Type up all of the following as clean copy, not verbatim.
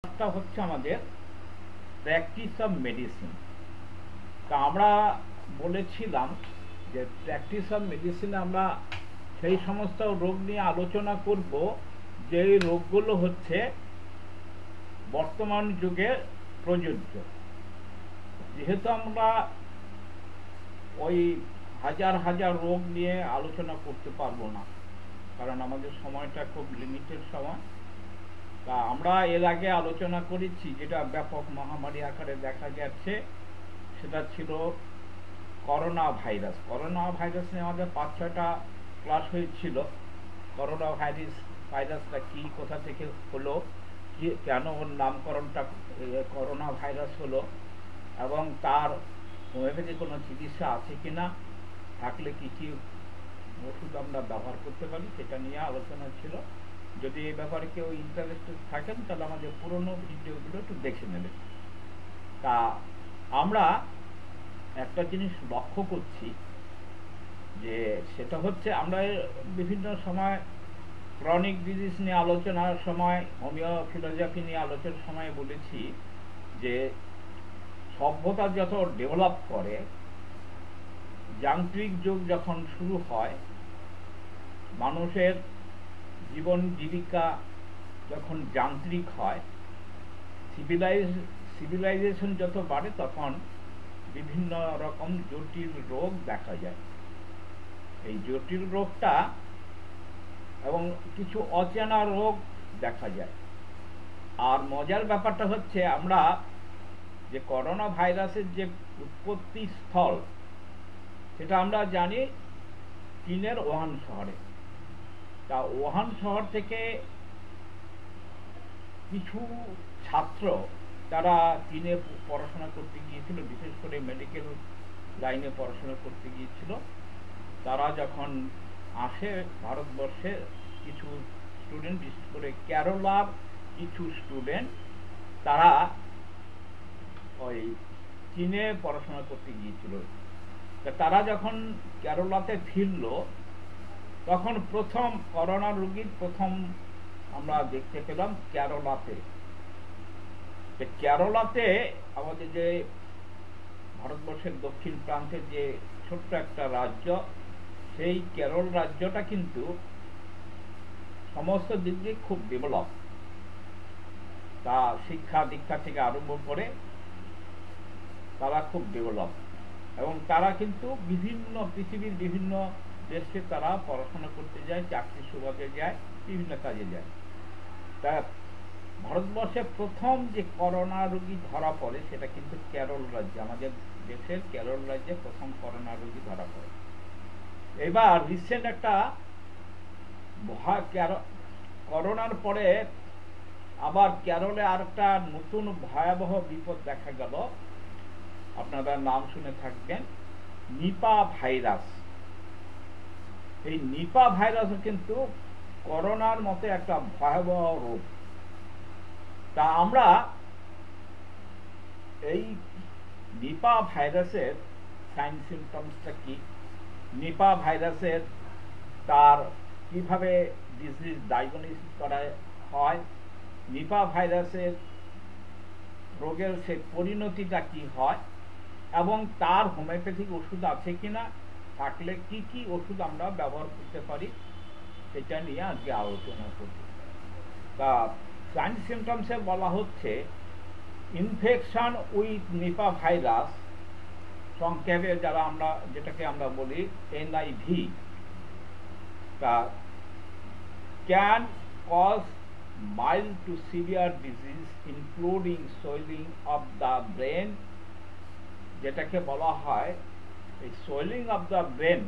টা হচ্ছে আমাদের প্র্যাকটিস অফ মেডিসিন। তা আমরা বলেছিলাম যে প্র্যাকটিস অফ মেডিসিনে আমরা সেই সমস্ত রোগ নিয়ে আলোচনা করব যে রোগগুলো হচ্ছে বর্তমান যুগে প্রযোজ্য। যেহেতু আমরা ওই হাজার হাজার রোগ নিয়ে আলোচনা করতে পারবো না, কারণ আমাদের সময়টা খুব লিমিটেড সময়। তা আমরা এর আগে আলোচনা করেছি যেটা ব্যাপক মহামারী আকারে দেখা যাচ্ছে, সেটা ছিল করোনা ভাইরাস। করোনা ভাইরাস নিয়ে আমাদের 5-6টা ক্লাস হয়েছিল। করোনা ভাইরাসটা কি, কোথা থেকে হলো, কি কেন ওর নামকরণটা করোনা ভাইরাস হলো, এবং তার হোমিওপ্যাথি কোনো চিকিৎসা আছে কিনা, থাকলে কি কি ওষুধ আমরা ব্যবহার করতে পারি, সেটা নিয়ে আলোচনা ছিল। যদি এই ব্যাপারে কেউ ইন্টারেস্টেড থাকেন তাহলে আমাদের পুরনো ভিডিওগুলো একটু দেখে নেবেন। তা আমরা একটা জিনিস লক্ষ্য করছি যে সেটা হচ্ছে আমরা বিভিন্ন সময় ক্রনিক ডিজিজ নিয়ে আলোচনার সময়, হোমিও ফিলোজফি নিয়ে আলোচনার সময় বলেছি যে সভ্যতা যত ডেভেলপ করে, যান্ত্রিক যুগ যখন শুরু হয়, মানুষের জীবন জীবিকা যখন যান্ত্রিক হয়, সিভিলাইজেশন যত বাড়ে, তখন বিভিন্ন রকম জটিল রোগ দেখা যায়। এই জটিল রোগটা এবং কিছু অচেনা রোগ দেখা যায়। আর মজার ব্যাপারটা হচ্ছে আমরা যে করোনা ভাইরাসের যে উৎপত্তি স্থল, সেটা আমরা জানি চীনের ওহান শহরে। তা ওহান শহর থেকে কিছু ছাত্র তারা চীনে পড়াশোনা করতে গিয়েছিল, বিশেষ করে মেডিকেল লাইনে পড়াশোনা করতে গিয়েছিল। তারা যখন আসে ভারতবর্ষে, কিছু স্টুডেন্ট, বিশেষ করে কেরলার কিছু স্টুডেন্ট, তারা ওই চীনে পড়াশোনা করতে গিয়েছিল। তারা যখন কেরলাতে ফিরল, তখন প্রথম করোনা রোগীর প্রথম আমরা দেখতে পেলাম কেরলাতে। কেরলাতে আমাদের যে ভারতবর্ষের দক্ষিণ প্রান্তের যে ছোট্ট একটা রাজ্য, সেই কেরল রাজ্যটা কিন্তু সমস্ত দিক দিয়ে খুব ডেভেলপ। তা শিক্ষা দীক্ষা থেকে আরম্ভ করে তারা খুব ডেভেলপ, এবং তারা কিন্তু বিভিন্ন পৃথিবীর বিভিন্ন দেশে তারা পড়াশোনা করতে যায়, চাকরি সুবাদে যায়, বিভিন্ন কাজে যায়। তা ভারতবর্ষে প্রথম যে করোনা রোগী ধরা পড়ে সেটা কিন্তু কেরল রাজ্যে, আমাদের দেশের কেরল রাজ্যে প্রথম করোনা রোগী ধরা পড়ে। এবার রিসেন্ট একটা করোনার পরে আবার কেরলে আর একটা নতুন ভয়াবহ বিপদ দেখা গেল। আপনারা নাম শুনে থাকবেন, নিপা ভাইরাস। এই নিপা ভাইরাসও কিন্তু করোনার মতো একটা ভয়াবহ রোগ। তা আমরা এই নিপা ভাইরাসের সাইন সিমটমসটা কি, নিপা ভাইরাসের তার কিভাবে ডিজিজ ডায়াগনোসিস করা হয়, নিপা ভাইরাসের রোগের সে পরিণতিটা কি হয়, এবং তার হোমিওপ্যাথিক ওষুধ আছে কিনা, থাকলে কি কি ওষুধ আমরা ব্যবহার করতে পারি, সেটা নিয়ে আজকে আলোচনা করব। তা সাইন সিমটমসে বলা হচ্ছে ইনফেকশন উইথ নিপা ভাইরাস, সংক্ষেপে যারা আমরা যেটাকে আমরা বলি NIV, তা can cause mild to severe disease including swelling of the brain, যেটাকে বলা হয় এই সোয়েলিং অফ দ্য ব্রেন।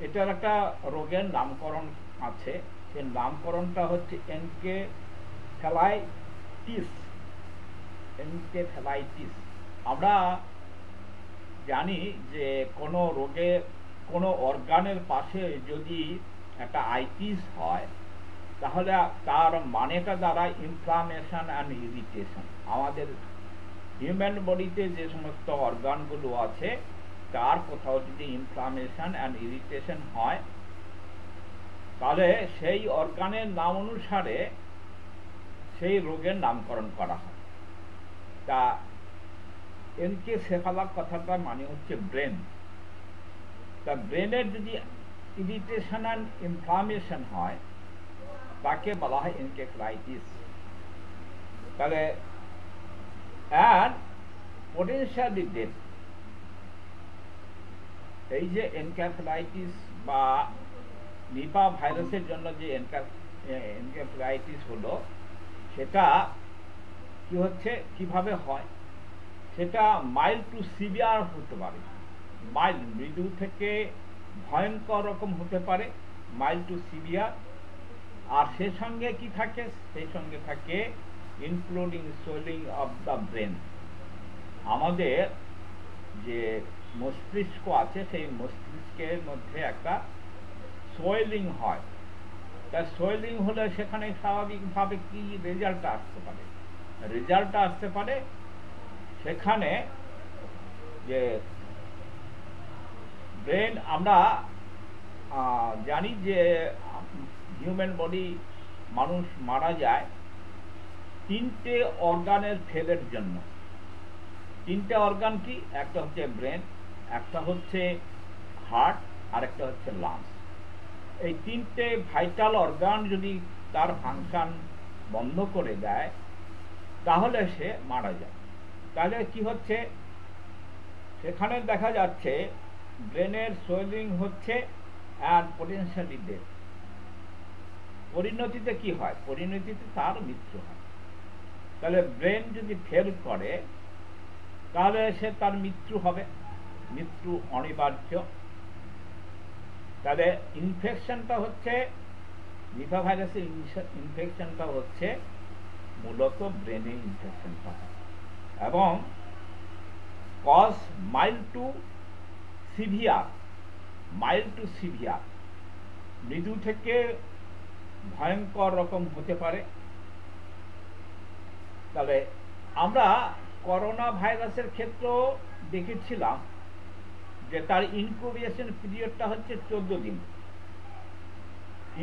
এটার একটা রোগের নামকরণ আছে, সেই নামকরণটা হচ্ছে এনকেফ্যালাইটিস। আমরা জানি যে কোনো রোগে, কোনো অর্গানের পাশে যদি একটা আইটিস হয়, তাহলে তার মানেটা দ্বারা ইনফ্লামেশন অ্যান্ড ইরিটেশন। আমাদের হিউম্যান বডিতে যে সমস্ত অর্গানগুলো আছে, তার কোথাও যদি ইনফ্লামেশন অ্যান্ড ইরিটেশন হয়, তাহলে সেই অর্গানের নাম অনুসারে সেই রোগের নামকরণ করা হয়। তা এনকেফেলাস কথাটা মানে হচ্ছে ব্রেন। তা ব্রেনের যদি ইরিটেশন অ্যান্ড ইনফ্লামেশন হয় তাকে বলা হয় এনকেফেলাইটিস। তাহলে আর পটেনশিয়ালি ডেথ, এই যে এনকেফেলাইটিস বা নিপা ভাইরাসের জন্য যে এনকেফেলাইটিস হলো, সেটা কি হচ্ছে, কিভাবে হয়, সেটা মাইল্ড টু সিভিয়ার হতে পারে। মাইল্ড, মৃদু থেকে ভয়ঙ্কর রকম হতে পারে, মাইল্ড টু সিভিয়ার। আর সেই সঙ্গে কি থাকে, সেই সঙ্গে থাকে including swelling of the brain. আমাদের যে মস্তিষ্ক আছে সেই মস্তিষ্কের মধ্যে একটা সোয়েলিং হয়। তা সোয়েলিং হলে সেখানে স্বাভাবিকভাবে কি রেজাল্টটা আসতে পারে, রেজাল্টটা আসতে পারে সেখানে যে ব্রেন, আমরা জানি যে হিউম্যান বডি, মানুষ মারা যায় 3টে অর্গানের ফেলের জন্য। 3টে অর্গান কি, একটা হচ্ছে ব্রেন, একটা হচ্ছে হার্ট, আর একটা হচ্ছে লাংস। এই 3টে ভাইটাল অর্গান যদি তার ফাংশন বন্ধ করে দেয় তাহলে সে মারা যায়। তাহলে কি হচ্ছে, সেখানে দেখা যাচ্ছে ব্রেনের সোয়েলিং হচ্ছে অ্যান্ড পটেনশিয়ালি ডেথ। পরিণতিতে কি হয়, পরিণতিতে তার মৃত্যু হয়। তাহলে ব্রেন যদি ফেল করে তাহলে সে তার মৃত্যু হবে, মৃত্যু অনিবার্য। তাহলে ইনফেকশনটা হচ্ছে, নিপা ভাইরাসের ইনফেকশনটা হচ্ছে মূলত ব্রেনে ইনফেকশনটা হয় এবং cause mild to severe. Mild to severe, মৃদু থেকে ভয়ঙ্কর রকম হতে পারে। তাহলে আমরা করোনা ভাইরাসের ক্ষেত্রেও দেখেছিলাম যে তার ইনকিউবেশন পিরিয়ডটা হচ্ছে 14 দিন।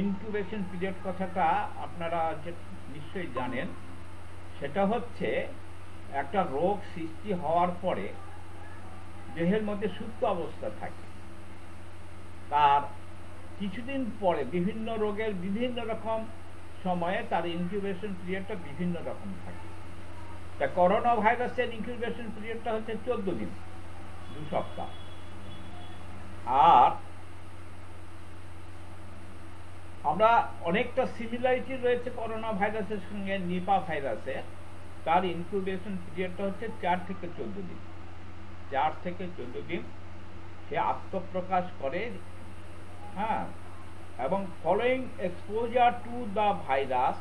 ইনকিউবেশন পিরিয়ড কথাটা আপনারা যে নিশ্চয়ই জানেন, সেটা হচ্ছে একটা রোগ সৃষ্টি হওয়ার পরে দেহের মধ্যে সুপ্ত অবস্থা থাকে, তার কিছুদিন পরে বিভিন্ন রোগের বিভিন্ন রকম সময়ে তার ইনকিউবেশন পিরিয়ডটা বিভিন্ন রকম থাকে। তা করোনা ভাইরাসের ইনকিউবেশন পিরিয়ডটা হচ্ছে 14 দিন, 2 সপ্তাহ। আর আমরা অনেকটা সিমিলারিটি রয়েছে করোনা ভাইরাসের সঙ্গে নিপা ভাইরাসে। তার ইনকিউবেশন পিরিয়ডটা হচ্ছে 4 থেকে 14 দিন। 4 থেকে 14 দিন সে আত্মপ্রকাশ করে। হ্যাঁ, এবং following exposure to the virus,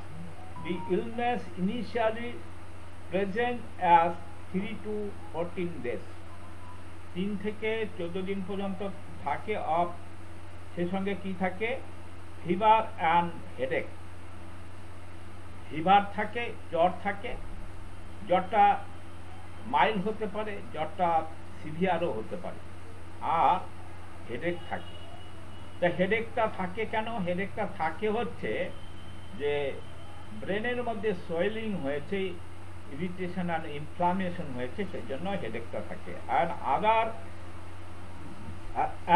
the illness initially present as 3 to 14 days। 3 থেকে 14 দিন পর্যন্ত থাকে অফ। সে সঙ্গে কি থাকে, ফিভার অ্যান্ড হেডেক। ফিভার থাকে, জ্বর থাকে, জ্বরটা মাইল্ড হতে পারে, জ্বরটা সিভিয়ারও হতে পারে, আর হেডেক থাকে। তা হেডেকটা থাকে কেন, হেডেকটা থাকে হচ্ছে যে ব্রেনের মধ্যে সোয়েলিং হয়েছে, ইরিটেশন অ্যান্ড ইনফ্লামেশন হয়েছে, সেই জন্য হেডেকটা থাকে।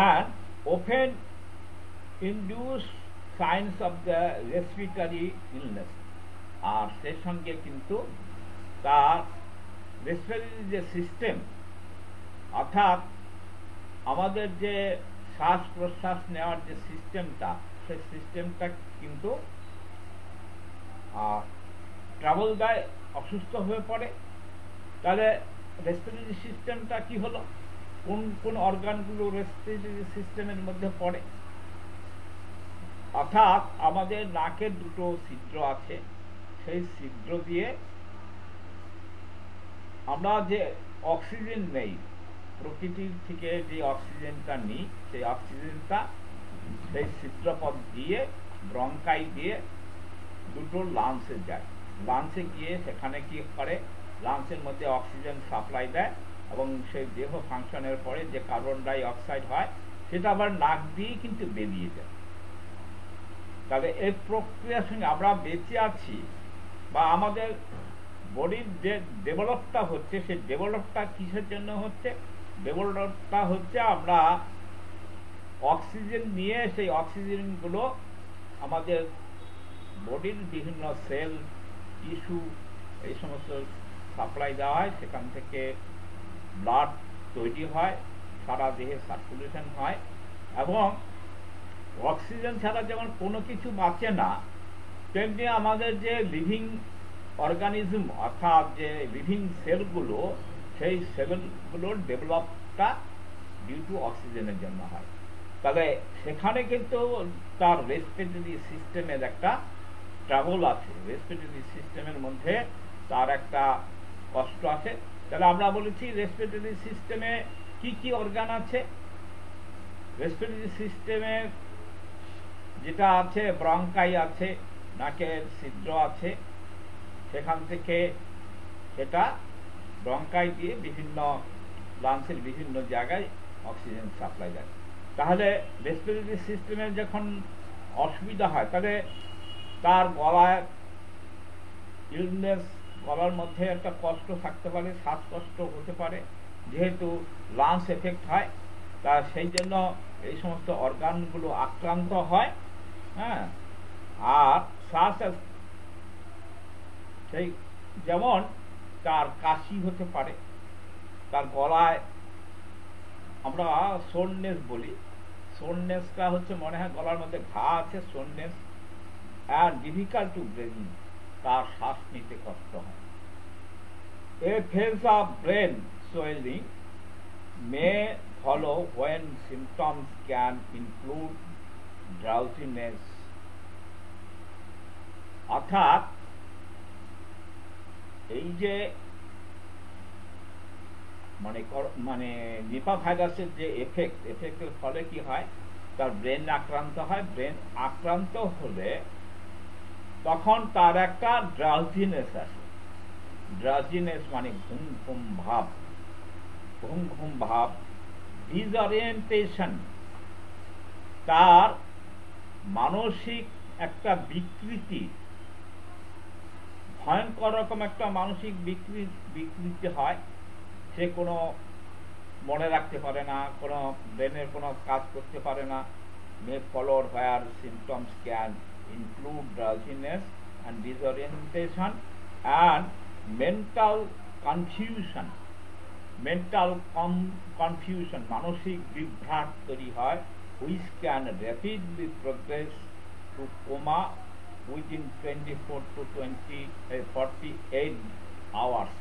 and often induce signs of the respiratory illness। আর সেই সঙ্গে কিন্তু তার রেসপিরেটরি যে সিস্টেম, অর্থাৎ আমাদের যে শ্বাস প্রশ্বাস নেওয়ার যে সিস্টেমটা, সেই সিস্টেমটা কিন্তু ট্রাবল দেয়, অসুস্থ হয়ে পড়ে। তাহলে রেসপিরেটরি সিস্টেমটা কি হলো, কোন কোন অর্গানগুলো রেসপিরেটরি সিস্টেমের মধ্যে পড়ে? অর্থাৎ আমাদের নাকের 2টো ছিদ্র আছে, সেই ছিদ্র দিয়ে আমরা যে অক্সিজেন নেই, প্রকৃতির থেকে যে অক্সিজেনটা নিই, সেই অক্সিজেনটা সেই ছিদ্রপথ দিয়ে, ব্রঙ্কাই দিয়ে 2টো লাংসে যায়। লাংসে গিয়ে সেখানে কি করে, লাংসের মধ্যে অক্সিজেন সাপ্লাই দেয় এবং সেই দেহ ফাংশনের পরে যে কার্বন ডাই অক্সাইড হয় সেটা আবার নাক দিয়ে কিন্তু বেরিয়ে যায়। তাহলে এই প্রক্রিয়ার সঙ্গে আমরা বেঁচে আছি বা আমাদের বডির যে ডেভেলপটা হচ্ছে, সেই ডেভেলপটা কিসের জন্য হচ্ছে? ডেভেলপটা হচ্ছে আমরা অক্সিজেন নিয়ে সেই অক্সিজেনগুলো আমাদের বডির বিভিন্ন সেল, টিস্যু, এই সমস্ত সাপ্লাই দেওয়া হয়, সেখান থেকে ব্লাড তৈরি হয়, সারা দেহে সার্কুলেশন হয়। এবং অক্সিজেন ছাড়া যেমন কোনো কিছু বাঁচে না, তেমনি আমাদের যে লিভিং অর্গানিজম অর্থাৎ যে লিভিং সেলগুলো, সেই সেলগুলোর ডেভেলপটা ডিউ টু অক্সিজেনের জন্য হয়। তাহলে সেখানে কিন্তু তার রেসপিরেটরি সিস্টেমের একটা ট্রাবল আছে, রেসপিরেটরি সিস্টেমের মধ্যে তার একটা কষ্ট আছে। তাহলে আমরা বলেছি রেসপিরেটরি সিস্টেমে কি কি অর্গান আছে? রেসপিরেটরি সিস্টেমে যেটা আছে, ব্রঙ্কাই আছে, নাকের ছিদ্র আছে, সেখান থেকে সেটা ব্রঙ্কাই দিয়ে বিভিন্ন লাংসের বিভিন্ন জায়গায় অক্সিজেন সাপ্লাই দেয়। তাহলে রেসপিরেটরি সিস্টেমের যখন অসুবিধা হয়, তাহলে তার গলায় ইলনেস, গলার মধ্যে একটা কষ্ট থাকতে পারে, শ্বাসকষ্ট হতে পারে, যেহেতু লাংস এফেক্ট হয়, তা সেই জন্য এই সমস্ত অর্গানগুলো আক্রান্ত হয়। হ্যাঁ, আর শ্বাস সেই যেমন তার কাশি হতে পারে, তার গলায় আমরা সোরনেস বলি, সোরনেসটা হচ্ছে মনে হয় গলার মধ্যে ঘা আছে, soreness, and difficult to breathe, তার শ্বাস নিতে কষ্ট হয়। A phase of brain swelling may follow when symptoms can include drowsiness, অর্থাৎ এই যে মানে নিপা ভাইরাসের যে এফেক্টের ফলে কি হয়, তার ব্রেন আক্রান্ত হয়। ব্রেন আক্রান্ত হলে তখন তার একটা ড্রাউজিনেস আসে। ড্রাউজিনেস মানে ঘুম ঘুম ভাব, ডিসঅরিয়েন্টেশন, তার মানসিক একটা বিকৃতি, ভয়ঙ্কর রকম একটা মানসিক বিকৃতি হয়। সে কোনো মনে রাখতে পারে না, কোনো ব্রেনের কোনো কাজ করতে পারে না। may follow where symptoms can include drowsiness and disorientation and mental confusion, মানসিক বিভ্রাট তৈরি হয়, which can rapidly progress to coma within 24 to 48 hours.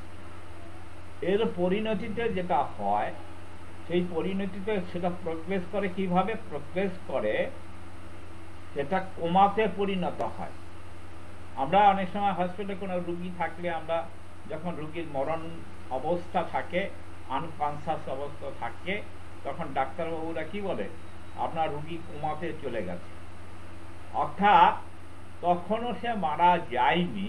এর পরিণতিতে যেটা হয়, সেই পরিণতিতে সেটা প্রোগ্রেস করে। কিভাবে প্রোগ্রেস করে? সেটা কোমাতে পরিণত হয়। আমরা অনেক সময় হসপিটালে কোনো রুগী থাকলে, আমরা যখন রুগীর মরণ অবস্থা থাকে, আনকনসাস অবস্থা থাকে, তখন ডাক্তারবাবুরা কি বলে? আপনার রুগী কোমাতে চলে গেছে। অর্থাৎ তখনও সে মারা যায়নি,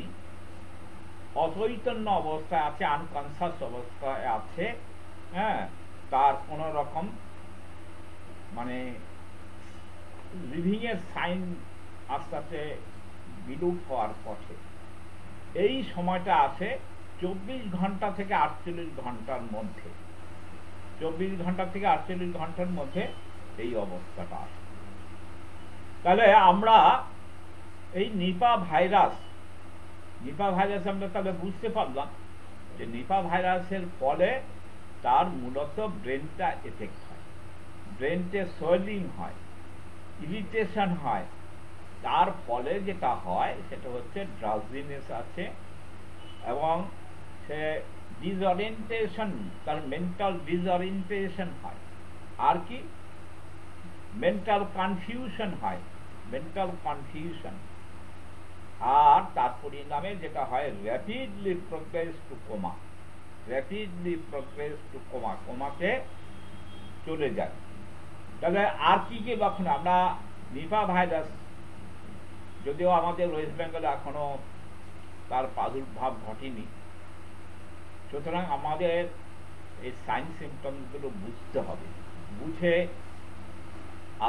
অচৈতন্য অবস্থায় আছে, আনকনসাস অবস্থায় আছে। হ্যাঁ, তার কোন রকম মানে লিভিং এর সাইন আস্তে আস্তে বিলুপ হওয়ার পথে। এই সময়টা আসে 24 ঘন্টা থেকে 48 ঘন্টার মধ্যে। 24 ঘন্টা থেকে 48 ঘন্টার মধ্যে এই অবস্থাটা আসে। তাহলে আমরা এই নিপা ভাইরাস আমরা তাহলে বুঝতে পারলাম যে নিপা ভাইরাসের ফলে তার মূলত ব্রেনটা এফেক্ট হয়, ব্রেনতে সোয়েলিং হয়, ইরিটেশন হয়। তার ফলে যেটা হয় সেটা হচ্ছে ড্রাউজিনেস আছে, এবং সে ডিসঅরিয়েন্টেশন, তার মেন্টাল ডিসঅরিয়েন্টেশন হয়। আর কি? মেন্টাল কনফিউশন হয়, মেন্টাল কনফিউশন। আর তার পরিণামে যেটা হয়, র্যাপিডলি প্রোগ্রেস টু কোমা, কোমাতে চলে যায়। তাহলে আর কি কি লক্ষণ? আমরা নিপা ভাইরাস, যদিও আমাদের ওয়েস্ট বেঙ্গলে এখনো তার প্রাদুর্ভাব ঘটেনি, সুতরাং আমাদের এই সাইন সিমটমসগুলো বুঝতে হবে। বুঝে,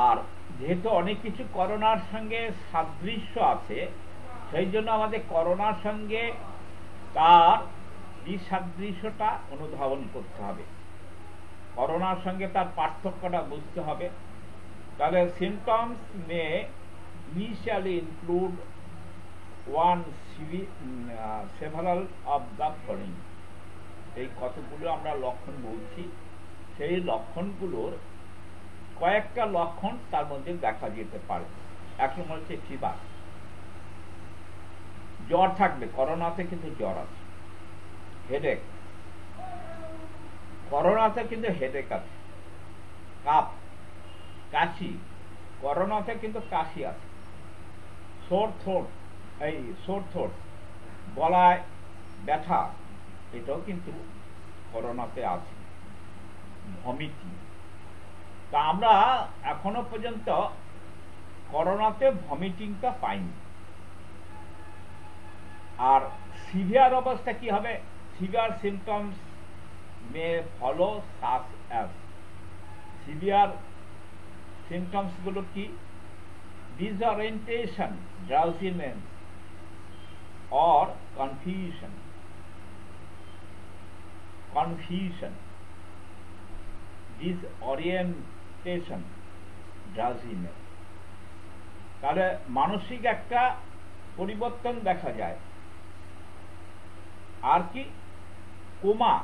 আর যেহেতু অনেক কিছু করোনার সঙ্গে সাদৃশ্য আছে, সেই জন্য আমাদের করোনার সঙ্গে তার বিসাদৃশ্যতা অনুধাবন করতে হবে, করোনার সঙ্গে তার পার্থক্যটা বুঝতে হবে। তাহলে symptoms May initially include several of the following. এই কতগুলো আমরা লক্ষণ বলছি, সেই লক্ষণগুলোর কয়েকটা লক্ষণ তার মধ্যে দেখা যেতে পারে। এক নম্বর হচ্ছে ফিভার, জ্বর থাকবে, করোনাতে কিন্তু জ্বর আছে। হেডেক, করোনাতে কিন্তু হেডেক আছে। কাপ, কাশি, করোনাতে কিন্তু কাশি আছে। সোর থ্রোট, গলায় ব্যথা, এটাও কিন্তু করোনাতে আছে। ভমিটিং, তা আমরা এখনো পর্যন্ত করোনাতে ভমিটিংটা পাইনি। আর সিভিয়ার অবস্থা কি হবে? Severe symptoms may follow such as, severe symptoms গুলো কি? Disorientation, drowsiness or confusion, disorientation, drowsiness। তাহলে মানসিক একটা পরিবর্তন দেখা যায়। আর কি? কোমা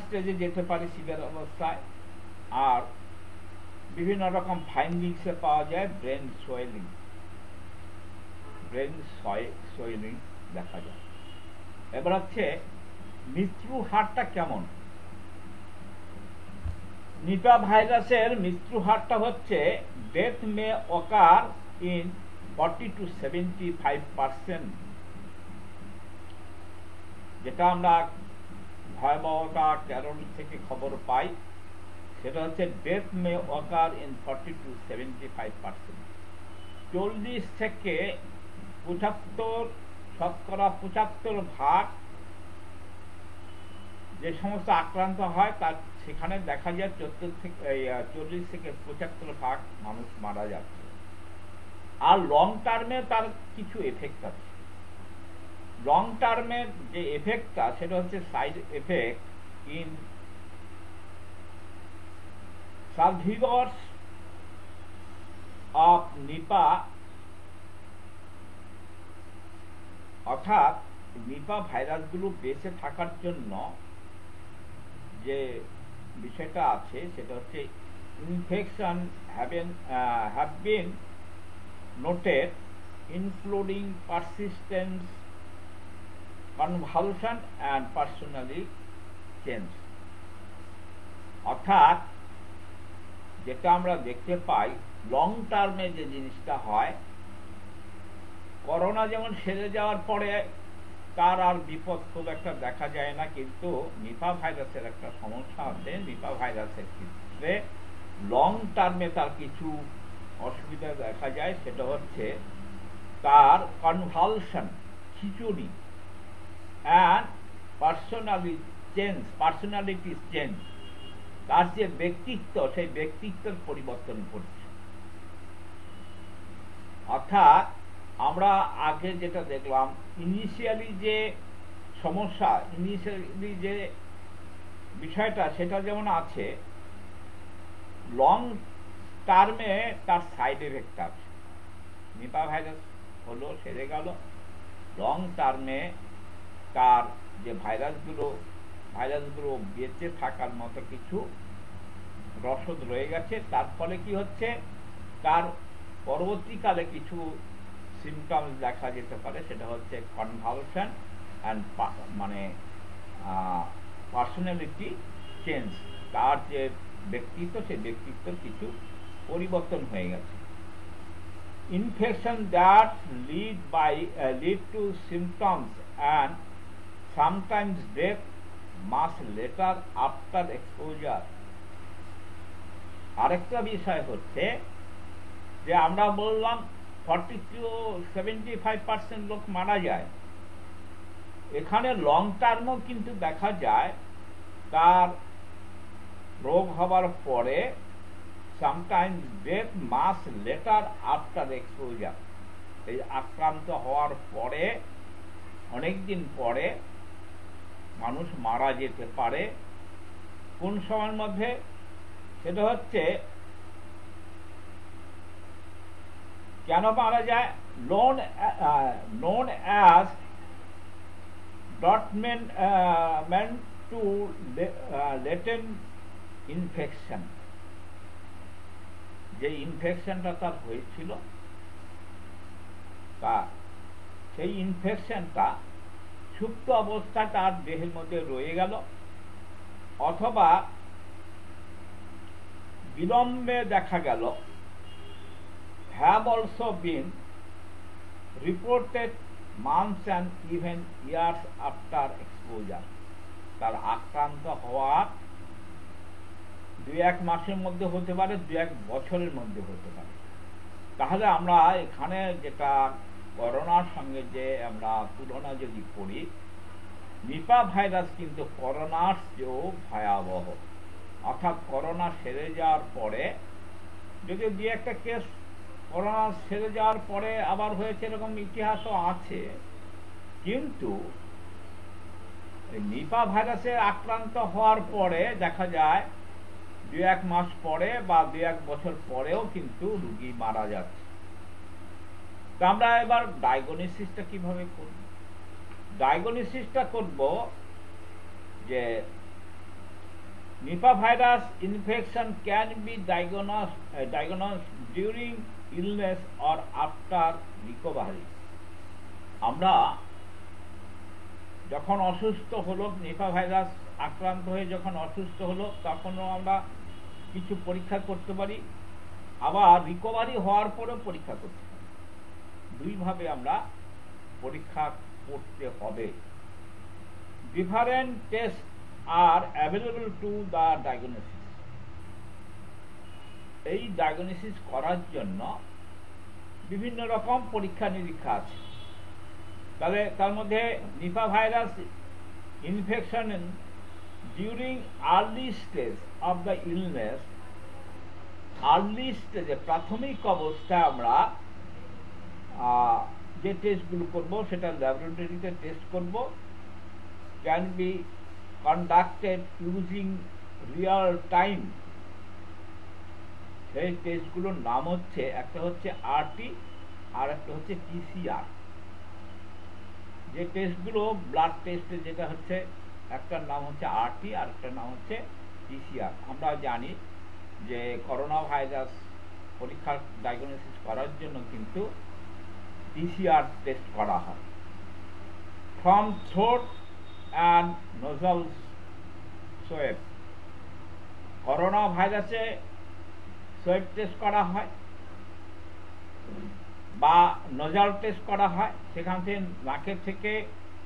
স্টেজে যেতে পারে সিভিয়ার অবস্থায়। আর বিভিন্ন রকম ফাইন্ডিংসে পাওয়া যায় ব্রেন সোয়েলিং দেখা যায়। এবার হচ্ছে মৃত্যু হারটা কেমন? নিপা ভাইরাসের মৃত্যু হারটা হচ্ছে death May occur in 40 to 75%। যেটা আমরা ভয়াবহতা কেরল থেকে খবর পাই, সেটা হচ্ছে death May occur in 40 to 75%। 40 থেকে 75, শতকরা 75% যে সমস্ত আক্রান্ত হয় তার সেখানে দেখা যায় 40 থেকে 75% মানুষ মারা যাচ্ছে। আর লং টার্মে তার কিছু এফেক্ট আছে। লং টার্মের যে এফেক্টটা সেটা হচ্ছে side effect in survivors of Nipah, অর্থাৎ নিপা ভাইরাসগুলো বেঁচে থাকার জন্য যে বিষয়টা আছে সেটা হচ্ছে infection have been noted including persistence, convulsion and personally change. অর্থাৎ যেটা আমরা দেখতে পাই লং টার্মে যে জিনিসটা হয়, করোনা যেমন সেরে যাওয়ার পরে তার আর বিপদ খুব একটা দেখা যায় না, কিন্তু নিপা ভাইরাসের একটা সমস্যা আছে। নিপা ভাইরাসের ক্ষেত্রে লং টার্মে তার কিছু অসুবিধা দেখা যায়। সেটা হচ্ছে তার কনভালশন, খিচুড়ি, অ্যান্ড পার্সোনালিটি চেঞ্জ। তার যে ব্যক্তিত্ব, সেই ব্যক্তিত্বের পরিবর্তন ঘটছে। অর্থাৎ আমরা আগে যেটা দেখলাম, ইনিশিয়ালি যে সমস্যা, ইনিশিয়ালি যে বিষয়টা সেটা যেমন আছে, লং টার্মে তার সাইড এফেক্ট আছে। নিপা ভাইরাস হলো, সেরে গেল, লং টার্মে তার যে ভাইরাসগুলো বেঁচে থাকার মতো কিছু রসদ রয়ে গেছে। তার ফলে কি হচ্ছে, তার পরবর্তীকালে কিছু সিমটমস দেখা যেতে পারে। সেটা হচ্ছে কনভালশন অ্যান্ড পার্সোনালিটি চেঞ্জ। তার যে ব্যক্তিত্ব, সেই ব্যক্তিত্বের কিছু পরিবর্তন হয়ে গেছে। Infection that lead to symptoms and sometimes death much later after exposure। আরেকটা বিষয় হচ্ছে যে আমরা বললাম 40 to 75% লোক মারা যায়। এখানে লং টার্মও কিন্তু দেখা যায় তার রোগ হবার পরে sometimes death much later after exposure। এই আক্রান্ত হওয়ার পরে অনেক দিন পরে মানুষ মারা যেতে পারে। কোন সময়ের মধ্যে? সেটা হচ্ছে কেন মারা যায়? known as meant to latent infection। যে ইনফেকশনটা তার হয়েছিল, তা সেই ইনফেকশনটা সুপ্ত অবস্থায় তার দেহের মধ্যে রয়ে গেল, অথবা বিলম্বে দেখা গেল have also been reported months and even years after exposure। তার আক্রান্ত হওয়ার 2-1 মাসের মধ্যে হতে পারে, 2-1 বছরের মধ্যে হতে পারে। তাহলে আমরা এখানে যেটা করোনার সঙ্গে যে আমরা তুলনা যদি করি, নিপা ভাইরাস কিন্তু করোনার চেয়েও ভয়াবহ। অর্থাৎ করোনা সেরে যাওয়ার পরে যদি 2-1টা কেস করোনা সেরে যাওয়ার পরে আবার হয়েছে, এরকম ইতিহাসও আছে, কিন্তু নিপা ভাইরাসে আক্রান্ত হওয়ার পরে দেখা যায় 2-1 মাস পরে বা 2-1 বছর পরেও কিন্তু রোগী মারা যাচ্ছে। তা আমরা এবার ডায়াগনোসিসটা কিভাবে করব? ডায়াগনোসিসটা করব যে Nipah virus infection can be diagnosed during illness or after recovery। আমরা যখন অসুস্থ হলো, নিপা ভাইরাস আক্রান্ত হয়ে যখন অসুস্থ হলো, তখনও আমরা কিছু পরীক্ষা করতে পারি, আবার রিকভারি হওয়ার পরেও পরীক্ষা করতে পারি। দুইভাবে আমরা পরীক্ষা করতে হবে। Different taste R available to the diagnosis. এই ডায়াগনোসিস করার জন্য বিভিন্ন রকম পরীক্ষা নিরীক্ষা আছে। তবে তার মধ্যে Nipah virus infection during early stage of the illness, early স্টেজে প্রাথমিক অবস্থায় আমরা যে টেস্টগুলো করব সেটা ল্যাবরেটরিতে টেস্ট করব। Can be conducted using Real time. সেই টেস্টগুলোর নাম হচ্ছে, একটা হচ্ছে আরটি আর একটা হচ্ছে পিসিআর। যে টেস্টগুলো ব্লাড টেস্টে যেটা হচ্ছে, একটার নাম হচ্ছে আরটি আর একটার নাম হচ্ছে পিসিআর। আমরা জানি যে করোনা ভাইরাস পরীক্ষার ডায়াগনোসিস করার জন্য কিন্তু পিসিআর টেস্ট করা হয়। From throat and nasal swab. Corona ভাইরাসে সোয়েব টেস্ট করা হয় বা নোজাল টেস্ট করা হয়, সেখান থেকে নাকের থেকে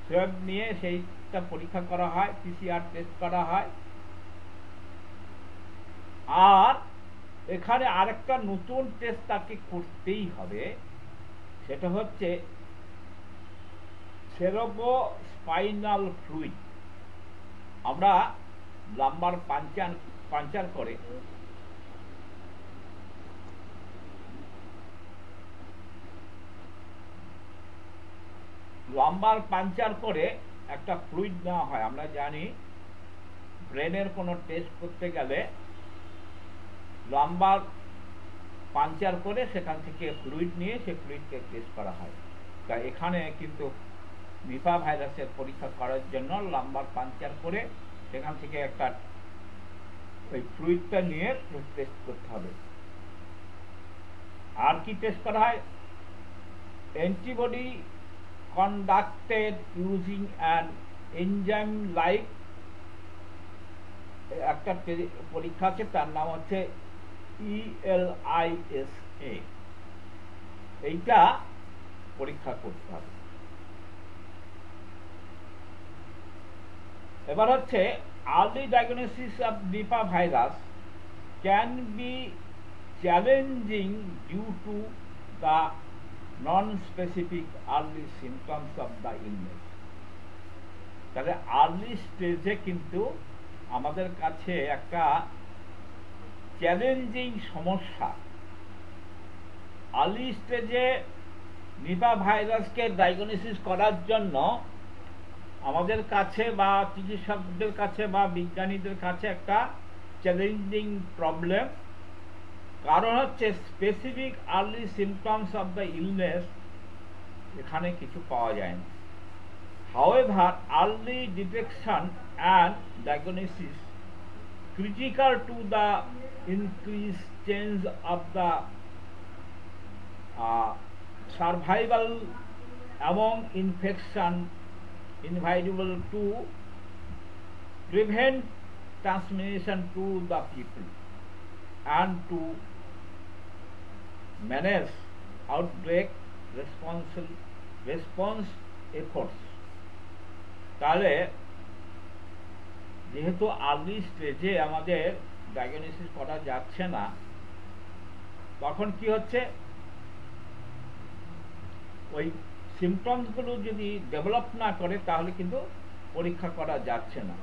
সোয়েব নিয়ে সেইটা পরীক্ষা করা হয়, পিসিআর টেস্ট করা হয়। আর এখানে আরেকটা নতুন টেস্ট তাকে করতেই হবে, সেটা হচ্ছে সেরেব্রোস্পাইনাল ফ্লুইড। আমরা লাম্বার পাঞ্চার করে একটা ফ্লুইড নেওয়া হয়। আমরা জানি ব্রেনের কোনো টেস্ট করতে গেলে লাম্বার পাঞ্চার করে সেখান থেকে ফ্লুইড নিয়ে সেই ফ্লুইডকে টেস্ট করা হয়। তা এখানে কিন্তু নিপা ভাইরাসের পরীক্ষা করার জন্য লাম্বার পাঞ্চার করে সেখান থেকে একটা ওই ফ্লুইডটা নিয়ে টেস্ট করতে হবে। আর কি টেস্ট করা হয়? Antibody conducted using an enzyme like একটা পরীক্ষা আছে, তার নাম হচ্ছে ELISA। এইটা পরীক্ষা করতে হবে। এবার হচ্ছে early diagnosis of Nipah virus can be challenging due to the non-specific early symptoms of the illness। তাহলে আর্লি স্টেজে কিন্তু আমাদের কাছে একটা চ্যালেঞ্জিং সমস্যা। আর্লি স্টেজে নিপা ভাইরাসকে ডায়াগনোসিস করার জন্য আমাদের কাছে বা চিকিৎসকদের কাছে বা বিজ্ঞানীদের কাছে একটা চ্যালেঞ্জিং প্রবলেম। কারণ হচ্ছে specific early symptoms of the illness এখানে কিছু পাওয়া যায় না। However early detection and diagnosis critical to the increased change of the survival among infection inevitable to prevent transmission to the people and to manage outbreak response efforts। তাহলে যেহেতু early স্টেজে আমাদের diagnosis করা যাচ্ছে না, তখন কি হচ্ছে, ওই সিমটমসগুলো যদি ডেভেলপ না করে তাহলে কিন্তু পরীক্ষা করা যাচ্ছে না।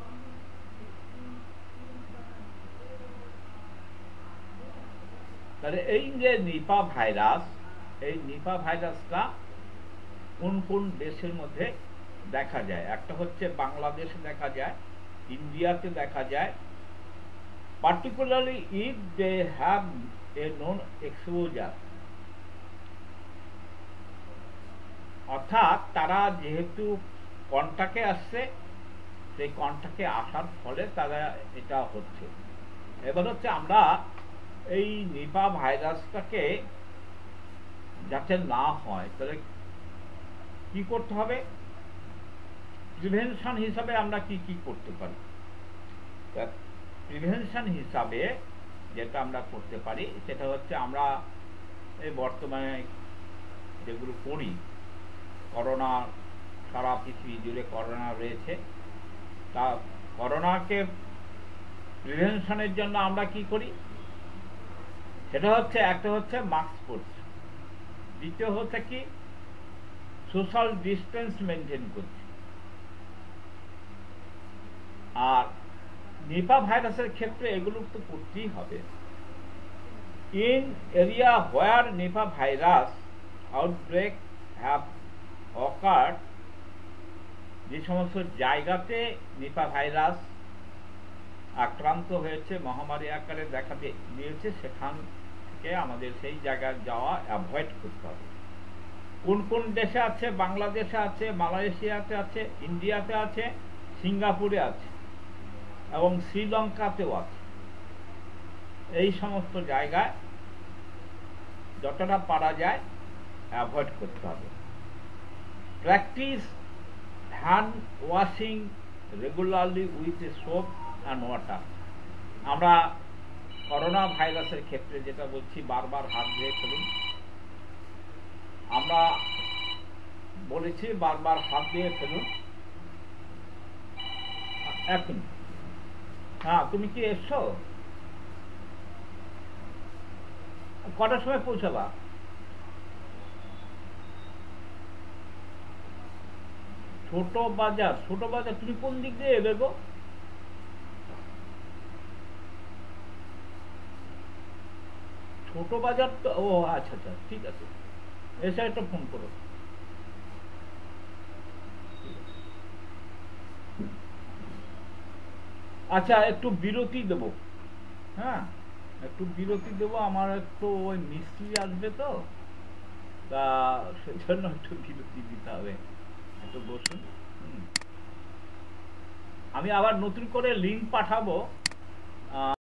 তাহলে এই যে নিপা ভাইরাস, এই নিপা ভাইরাসটা কোন কোন দেশের মধ্যে দেখা যায়? একটা হচ্ছে বাংলাদেশে দেখা যায়, ইন্ডিয়াতে দেখা যায়, particularly if they have a known exposure, অর্থাৎ তারা যেহেতু কন্টাক্টে আসছে, সেই কন্টাক্টে আসার ফলে তারা এটা হচ্ছে। এবার হচ্ছে আমরা এই নিপা ভাইরাসটাকে যাতে না হয় তাহলে কি করতে হবে, প্রিভেনশন হিসাবে আমরা কি কি করতে পারি? প্রিভেনশন হিসাবে যেটা আমরা করতে পারি সেটা হচ্ছে আমরা এই বর্তমানে যেগুলো করি, করোনা, সারা পৃথিবী জুড়ে করোনা রয়েছে, তা করোনাকে প্রিভেনশনের জন্য আমরা কি করি সেটা হচ্ছে, একটা হচ্ছে মাস্ক পরছি, দ্বিতীয় হচ্ছে কি সোশ্যাল ডিস্টেন্স মেনটেন করছি। আর নিপা ভাইরাসের ক্ষেত্রে এগুলো তো করতেই হবে। In area where Nipah virus outbreak have occurred, যে সমস্ত জায়গাতে নিপা ভাইরাস আক্রান্ত হয়েছে, মহামারী আকারে দেখা দিয়েছে, সেখান থেকে আমাদের সেই জায়গায় যাওয়া অ্যাভয়েড করতে হবে। কোন কোন দেশে আছে? বাংলাদেশে আছে, মালয়েশিয়াতে আছে, ইন্ডিয়াতে আছে, সিঙ্গাপুরে আছে এবং শ্রীলঙ্কাতেও আছে। এই সমস্ত জায়গায় যতটা পারা যায় অ্যাভয়েড করতে হবে। Practice hand washing regularly with soap and water. আমরা করোনা ভাইরাসের ক্ষেত্রে যেটা বলছি, বারবার হাত ধুয়ে ফেলুন। আমরা বলেছি বারবার হাত ধুয়ে ফেলুন। এখন হ্যাঁ, তুমি কি এসছো? কটার সময় পৌঁছাবা? ছোট বাজার। ছোট বাজার তুমি কোন দিক দিয়ে এলে গো? ছোট বাজার তো, ও আচ্ছা আচ্ছা, ঠিক আছে, এসে একটা ফোন করো। আচ্ছা, একটু বিরতি দেব। হ্যাঁ, একটু বিরতি দেব, আমার একটু ওই মিস্ত্রি আসবে তো, তা সেই জন্য একটু বিরতি দিতে হবে। একটু বসুন, আমি আবার নতুন করে লিঙ্ক পাঠাবো।